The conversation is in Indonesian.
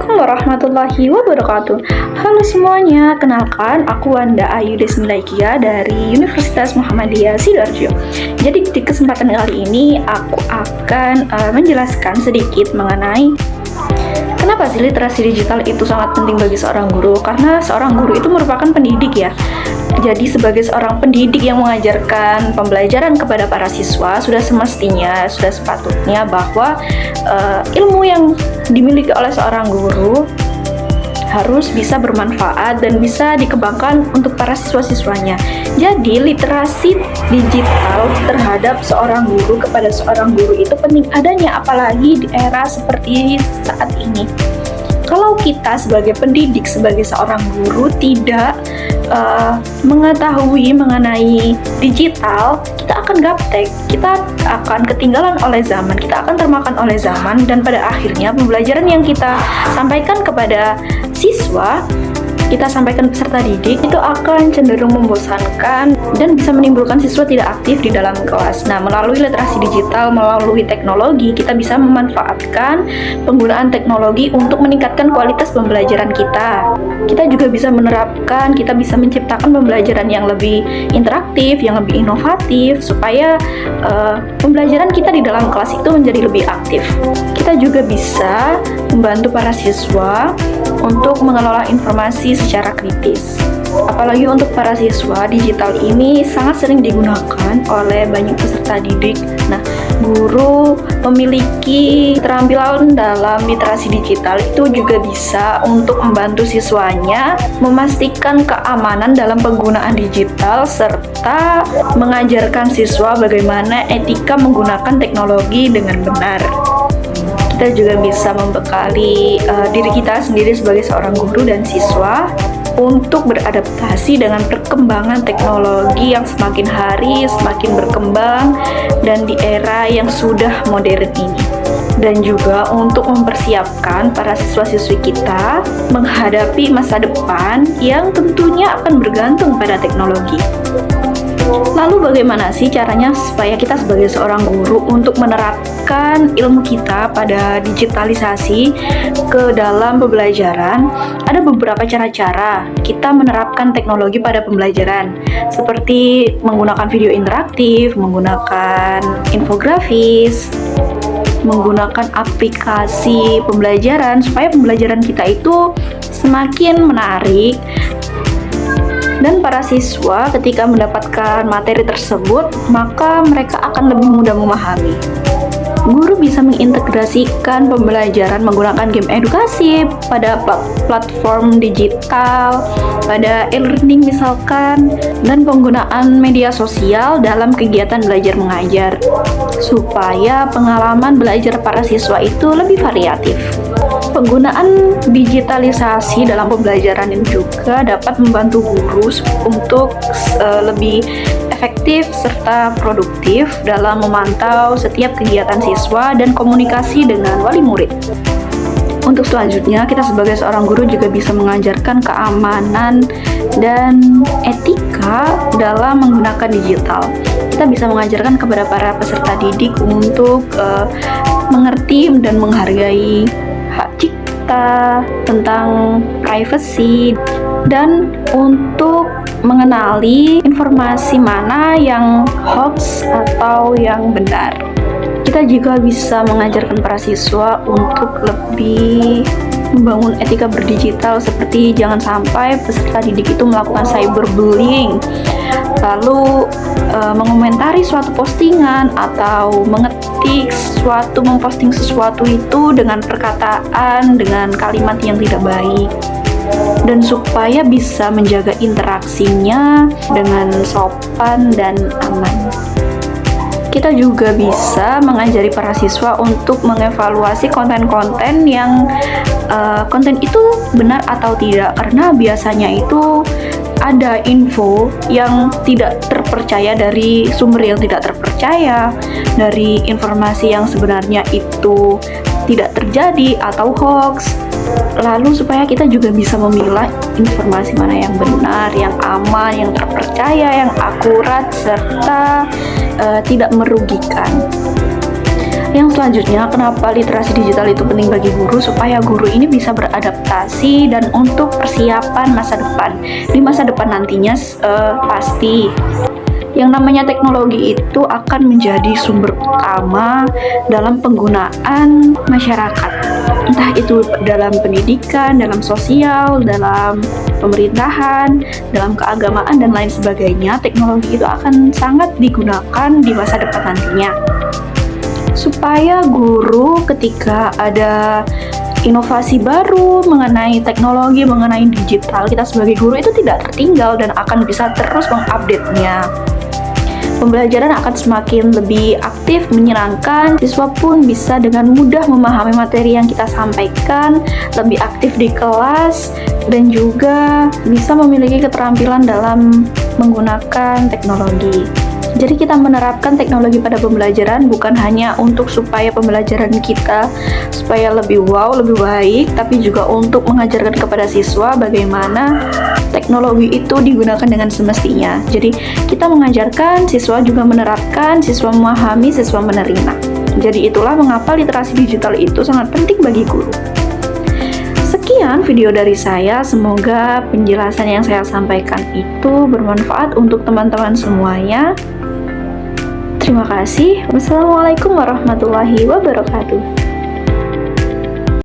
Assalamualaikum warahmatullahi wabarakatuh. Halo semuanya, kenalkan aku Wanda Ayu Desmilaikia dari Universitas Muhammadiyah Sidoarjo. Jadi di kesempatan kali ini aku akan menjelaskan sedikit mengenai kenapa sih literasi digital itu sangat penting bagi seorang guru. Karena seorang guru itu merupakan pendidik ya. Jadi sebagai seorang pendidik yang mengajarkan pembelajaran kepada para siswa, sudah semestinya, sudah sepatutnya bahwa ilmu yang dimiliki oleh seorang guru harus bisa bermanfaat dan bisa dikembangkan untuk para siswa-siswanya. Jadi literasi digital terhadap seorang guru kepada seorang guru itu penting adanya, apalagi di era seperti saat ini. Kalau kita sebagai pendidik, sebagai seorang guru tidak mengetahui mengenai digital, kita akan gaptek, kita akan ketinggalan oleh zaman, kita akan termakan oleh zaman, dan pada akhirnya pembelajaran yang kita sampaikan kepada siswa, kita sampaikan peserta didik, itu akan cenderung membosankan dan bisa menimbulkan siswa tidak aktif di dalam kelas. Nah, melalui literasi digital, melalui teknologi, kita bisa memanfaatkan penggunaan teknologi untuk meningkatkan kualitas pembelajaran kita. Kita juga bisa menerapkan, kita bisa menciptakan pembelajaran yang lebih interaktif, yang lebih inovatif, supaya pembelajaran kita di dalam kelas itu menjadi lebih aktif. Kita juga bisa membantu para siswa untuk mengelola informasi secara kritis. Apalagi untuk para siswa, digital ini sangat sering digunakan oleh banyak peserta didik. Nah, guru memiliki keterampilan dalam literasi digital itu juga bisa untuk membantu siswanya memastikan keamanan dalam penggunaan digital serta mengajarkan siswa bagaimana etika menggunakan teknologi dengan benar. Kita juga bisa membekali diri kita sendiri sebagai seorang guru dan siswa untuk beradaptasi dengan perkembangan teknologi yang semakin hari semakin berkembang dan di era yang sudah modern ini. Dan juga untuk mempersiapkan para siswa-siswi kita menghadapi masa depan yang tentunya akan bergantung pada teknologi. Lalu bagaimana sih caranya supaya kita sebagai seorang guru untuk menerapkan ilmu kita pada digitalisasi ke dalam pembelajaran? Ada beberapa cara-cara kita menerapkan teknologi pada pembelajaran, seperti menggunakan video interaktif, menggunakan infografis, menggunakan aplikasi pembelajaran supaya pembelajaran kita itu semakin menarik. Dan para siswa ketika mendapatkan materi tersebut, maka mereka akan lebih mudah memahami. Guru bisa mengintegrasikan pembelajaran menggunakan game edukasi pada platform digital, pada e-learning misalkan, dan penggunaan media sosial dalam kegiatan belajar mengajar, supaya pengalaman belajar para siswa itu lebih variatif. Penggunaan digitalisasi dalam pembelajaran ini juga dapat membantu guru untuk lebih efektif serta produktif dalam memantau setiap kegiatan siswa dan komunikasi dengan wali murid. Untuk selanjutnya, kita sebagai seorang guru juga bisa mengajarkan keamanan dan etika dalam menggunakan digital. Kita bisa mengajarkan kepada para peserta didik untuk mengerti dan menghargai hak cipta, tentang privacy, dan untuk mengenali informasi mana yang hoax atau yang benar. Kita juga bisa mengajarkan para siswa untuk lebih membangun etika berdigital, seperti jangan sampai peserta didik itu melakukan cyberbullying, lalu mengomentari suatu postingan atau memposting sesuatu itu dengan perkataan, dengan kalimat yang tidak baik, dan supaya bisa menjaga interaksinya dengan sopan dan aman. Kita juga bisa mengajari para siswa untuk mengevaluasi konten-konten yang konten itu benar atau tidak, karena biasanya itu ada info yang tidak terpercaya dari sumber yang tidak terpercaya, dari informasi yang sebenarnya itu tidak terjadi atau hoax. Lalu supaya kita juga bisa memilah informasi mana yang benar, yang aman, yang terpercaya, yang akurat, serta tidak merugikan. Yang selanjutnya, kenapa literasi digital itu penting bagi guru? Supaya guru ini bisa beradaptasi dan untuk persiapan masa depan. Di masa depan nantinya pasti yang namanya teknologi itu akan menjadi sumber utama dalam penggunaan masyarakat. Entah itu dalam pendidikan, dalam sosial, dalam pemerintahan, dalam keagamaan, dan lain sebagainya. Teknologi itu akan sangat digunakan di masa depan nantinya. Supaya guru ketika ada inovasi baru mengenai teknologi, mengenai digital, kita sebagai guru itu tidak tertinggal dan akan bisa terus mengupdate-nya. Pembelajaran akan semakin lebih aktif, menyenangkan, siswa pun bisa dengan mudah memahami materi yang kita sampaikan, lebih aktif di kelas, dan juga bisa memiliki keterampilan dalam menggunakan teknologi. Jadi kita menerapkan teknologi pada pembelajaran bukan hanya untuk supaya pembelajaran kita supaya lebih wow, lebih baik, tapi juga untuk mengajarkan kepada siswa bagaimana teknologi itu digunakan dengan semestinya. Jadi kita mengajarkan, siswa juga menerapkan, siswa memahami, siswa menerima. Jadi itulah mengapa literasi digital itu sangat penting bagi guru. Sekian video dari saya, semoga penjelasan yang saya sampaikan itu bermanfaat untuk teman-teman semuanya. Terima kasih. Wassalamualaikum warahmatullahi wabarakatuh.